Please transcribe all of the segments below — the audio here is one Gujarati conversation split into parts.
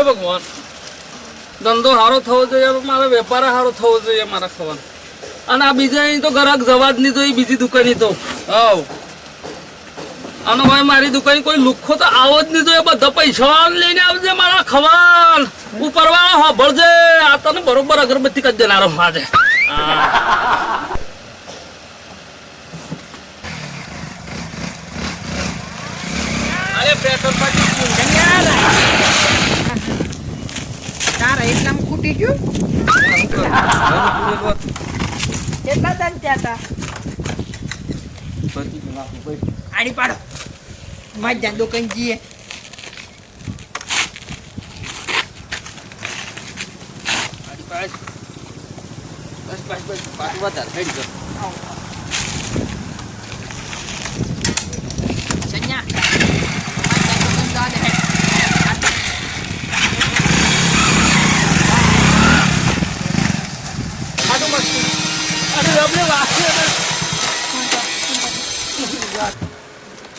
ભગવાન ધંધો સારો થવો જોઈએ મારો વેપાર સારો થવો જોઈએ મારા ખવાનું અને આ બીજા તો ગ્રાહક જવા જ નહીં તો બીજી દુકાન તો હવ અને ભાઈ મારી દુકાન કોઈ લુખ્ખો તો આવો જ નહીં તો એ બધા પૈસા લઈને આવજે મારા ખવાન ઉપરવાળા સાંભળજે આ તને બરોબર અગરબત્તી કરી દેનારો આજે અરે પેટ્રોલ તારા એટલામાં ખૂટી ગયું કેટલા દન ત્યાં હતા આડી પાડો મજા દુકાન જઈએ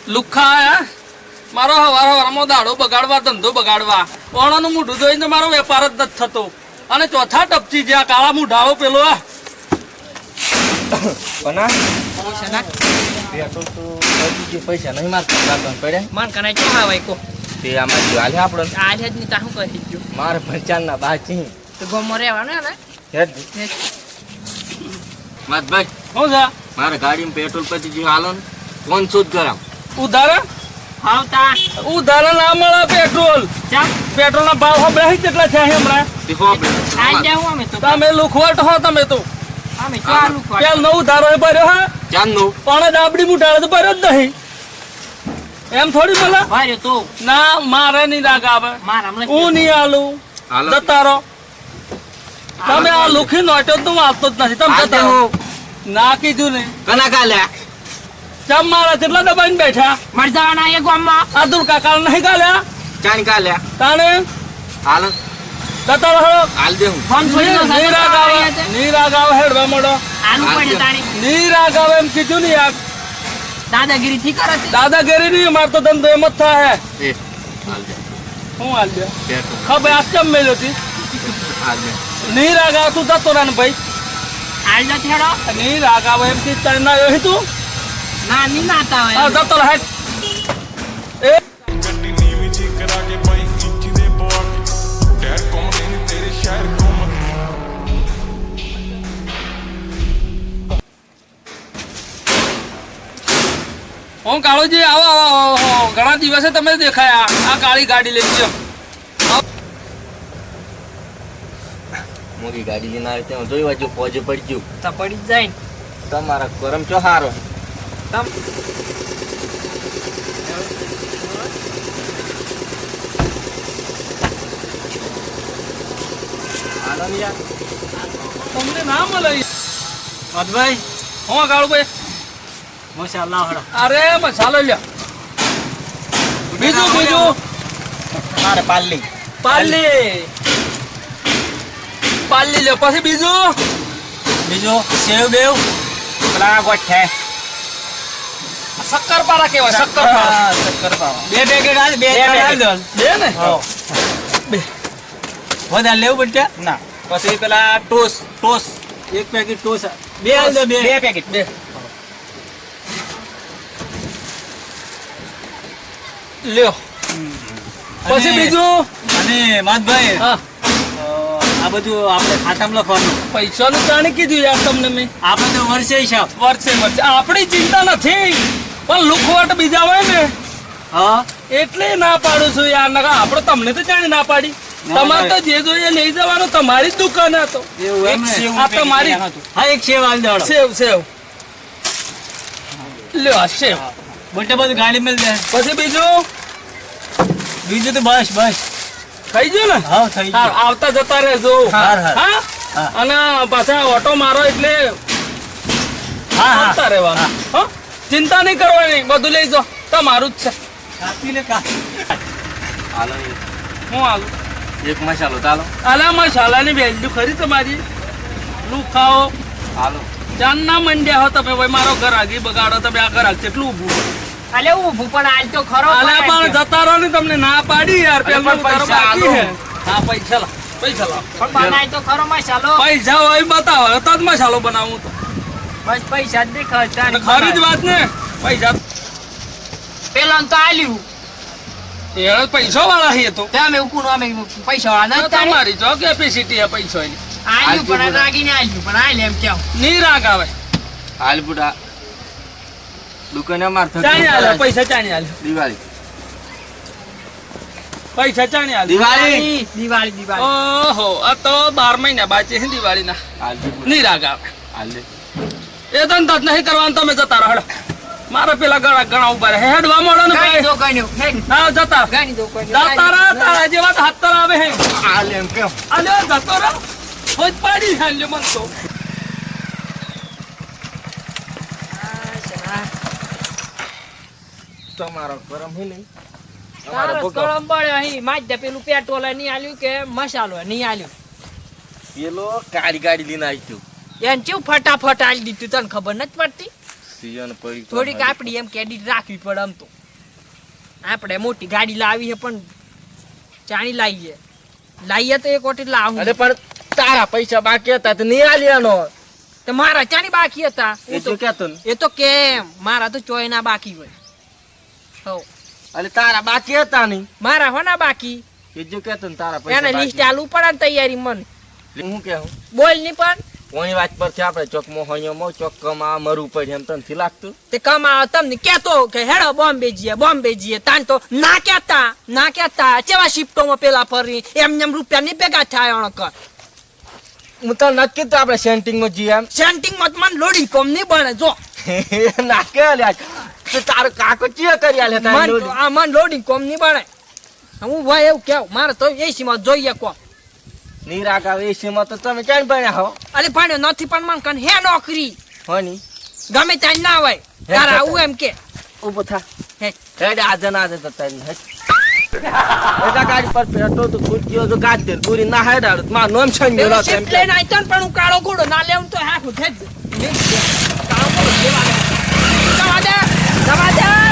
લુખ્ખા આયા મારો હવારમાં દાડો બગાડવા ધંધો બગાડવા ઓણાનું મૂઢું જોઈને મારો વેપાર જ નથી થતો અને ચોથા ટપચી જ્યાં કાળા મૂઢાઓ પેલો પૈસા નહીં મારતા પડે મન કને કેવા ભાઈ કો તે આમાં હાલે આપણો આજ જ ની તા હું કહી ગયો મારે પંચાન ના બાચી તો ગમો રહેવાનું ને માતભાઈ શું છે મારે ગાડીમાં પેટ્રોલ પતી ગયું હાલો ને 500 ગ્રામ ઉધાર આવતા ઉધાર ના મળે પેટ્રોલ ચાલ પેટ્રોલ ના ભાવ હમણાં કેટલા છે હમણાં આજ જાવ અમે તો તમે લુખવટ હો તમે તો અમે ચાલુ કર પેલ નવ ઉધારો ભર્યો હા ચાંદનું પણ ડાબડી મુટાડે તો ભર્યો જ નહીં એમ થોડી બોલા ભાઈ તો ના મારે નહીં રાગ આવે મારા હમણાં હું નહીં આલું જતા રહો તમે આ લુખી નોટો તો વાંચતો જ નથી તમે જતા રહો ના કીધું ને કના કાલ્યા ચમ મારા કેટલા દબાઈને બેઠા મર જવાના એ ગામમાં આ દુર કાકા નહીં ગાલ્યા ચાણ કાલ્યા તાણે હાલો જતા રહો હાલ દે હું ફોન છોડી દો નીરાગ આવે હેડવા મળો આલુ પડે તાણી નીરાગ આવે એમ કીધું ને યાર દાદાગીરી થી કરે છે દાદાગીરી નહીં માર તો ધંધો એમ જ થાય એ હાલ દે હું હાલ દે પેટ્રોલ ખબર આ ચમ મેલ્યો હતી હાલ દે નીરાગ આવે તું જતો રહે ને ભાઈ આલ જો થેડો નીરાગ આવે એમ કીધું ના એ તું ના ની નાતા હોય આ જતો રહે એ ਗੱਡੀ ਨੀਵੀਂ ਜੀ ਕਰਾ ਕੇ ਪਾਈ ਇੰਚੀ ਦੇ ਪਵਾ ਕੇ ਡੈਡ ਘੁੰਮਦੇ ਨੀ ਤੇਰੇ ਸ਼ਹਿਰ ਘੁੰਮ હું કાળુજી આવો ઘણા દિવસે તમે દેખાયા આ કાળી ગાડી લઈ ગયો મોટી ગાડી લઈને આવી ત્યાં જોઈ વાજો પોજે પડી ગયું તો પડી જાય તમારા કરમ ચો હારો તમ હાલો ને યાર તમને ના મળે મતભાઈ હું કાળુભાઈ માશાઅલ્લાહ હડા અરે મસાલો લ્યો બીજું મારે પાલ્લી પાલ્લી લ્યો પછી બીજું સેવ બેવ પેલા ગોઠે શક્કરપારા કેવાય શક્કરપારા બે પેકેટ આલ બે બે ને બે વધારે લેવું પડશે ના પછી પેલા ટોસ એક પેકેટ ટોસ બે આલ દો બે પેકેટ બે લ્યો પછી બીજું અને માતભાઈ હા આ બધું આપણે ખાતામાં લખવાનું પૈસાનું જાણી કીધું યાર તમને મેં આપણે તો વર્ષે હિસાબ વર્ષે આપણી ચિંતા નથી પણ લુખવાટ બીજા હોય ને હા એટલે ના પાડું છું યાર નકા આપણે તમને તો જાણી ના પાડી તમારે તો જે જોઈએ લઈ જવાનું તમારી જ દુકાન હતો આ તમારી હા એક સેવ આલ દો સેવ લ્યો આ સેવ મોટે બધું ગાડી મેલ દે પછી બીજું તો બસ થઈ ગયું ને હા થઈ હા, આવતા જતા રહેજો હાર, હાર. હા હા. અને પાછા ઓટો મારો એટલે હા આવતા રહેવાનું હો ચિંતા નહીં કરવાની બધું લઈ જાઓ તમારું જ છે કાપી લે કા હાલો હું આવું એક મસાલો ચાલો આલા મસાલાની વેલ્યુ ખરી તમારી લુખાઓ હાલો ચાંદના મંડ્યા હો તમે ભાઈ મારો ઘર આગી બગાડો તમે આ ઘર આગ કેટલું ઊભું અલે ઊભું પણ આલ તો ખરો આલા પણ જતા રહો ને તમને ના પાડી યાર પેલું તારો બાકી હે હા પૈસા લાવ પણ બનાય તો ખરો મસાલો પૈસા હોય બતાવો તો જ મસાલો બનાવું તો બસ પૈસા જ દેખાય અને ખરી જ વાત ને પૈસા પેલા તો આલ્યું એ પૈસા વાળા હે તો તમે ઉકુન અમે પૈસા વાળા તો નથી તમારી જો કેપેસિટી હે પૈસાની આલ્યું પણ રાગીને આલ્યું પણ આલે એમ કેમ ની રાગ આવે હાલ બુડા દુકાને માર ચાણી આલે પૈસા ચાણી આલે દિવાળી પૈસા ચાણી આલે દિવાળી દિવાળી ઓહો આ તો 12 મહિના બાકી છે દિવાળીના હાલ ની રાગ આવે હાલ એ તો તત નહીં કરવાનું તમે જતા રહો મારા પેલા ઘણા ઉભા રહે હેડવા મોડો ને ગાડી ભાઈ દો કઈનો હા જતા ગાડી દો કઈનો જતા રહો તારા જેવા તો હાથ આવે હે હાલ એમ કેમ અલે જતો રહો હોજ પાડી હાલ મન તો તમારો ગરમ હે નહીં તારો કળમ પડે અહીં માજ પેલું પેટ્રોલ નહીં આલ્યું કે મસાલો નહીં આલ્યું પેલો ગાડી લઈને આવી તું એને ચેવું ફટાફટ આલી દીધું તને ખબર નથી પડતી સીઝન પડી થોડીક આપડી એમ કેડી રાખવી પડે આમ તો આપણે મોટી ગાડી લાવી છે પણ ચાણી લાવીએ તો એક ઓટી લાવું અરે પણ તારા પૈસા બાકી હતા તો નહીં આલ્યાનો તો મારા ચાણી બાકી હતા એ તો કેતો ને એ તો કેમ મારા તો ચોયના બાકી હોય હો અરે તારા બાકી હતા નહીં મારા હોના બાકી એ જો કેતો ને તારા પૈસા એને લિસ્ટ આલવું પડે ને તૈયારી મને હું કેવું બોલ ની પણ કોની વાત પરથી આપણે ચોકમાં હોઈઓમાં ચોકમાં મરવું પડે એમ તને નથી લાગતું તે કમાવા તમને કેતો કે હેડો બોમ્બે જઈએ તાન તો ના કેતા ચેવા શિફ્ટોમાં પેલા ફરી એમ રૂપિયા ની ભેગા થાય અણકર હું તો નથી કીધું આપણે સેન્ટિંગમાં જઈએ એમ સેન્ટિંગ માં મને લોડી કોમ નહીં બને જો ના કે લ્યા તો તારો કાકો ચિયા કરી આલે તારે મન લોડિંગ કોમ નહીં બને હું ભાઈ એવું કેવું મારે તો એસી માં જોઈએ કોમ નિરાક આવે એસીમાં તો તમે ક્યાં ભણ્યા હો અરે ભણ્યો નથી પણ મન કન હે નોકરી હોની ગમે ત્યાં ના હોય તારે આવું એમ કે ઉભો થા હે હેડ આજે તો તારી એકા ગાડી પર પેટો તો ખુદ ગયો તો ગાડી દે પૂરી ના હેડ માં નોમ છન પેલો મેલો શિફ્ટ લઈને આઈ તન પણ હું કાળો ઘોડો ના લેવું તો હાખું ઠેજ કાળો ઘોડો લેવા દે જવા દે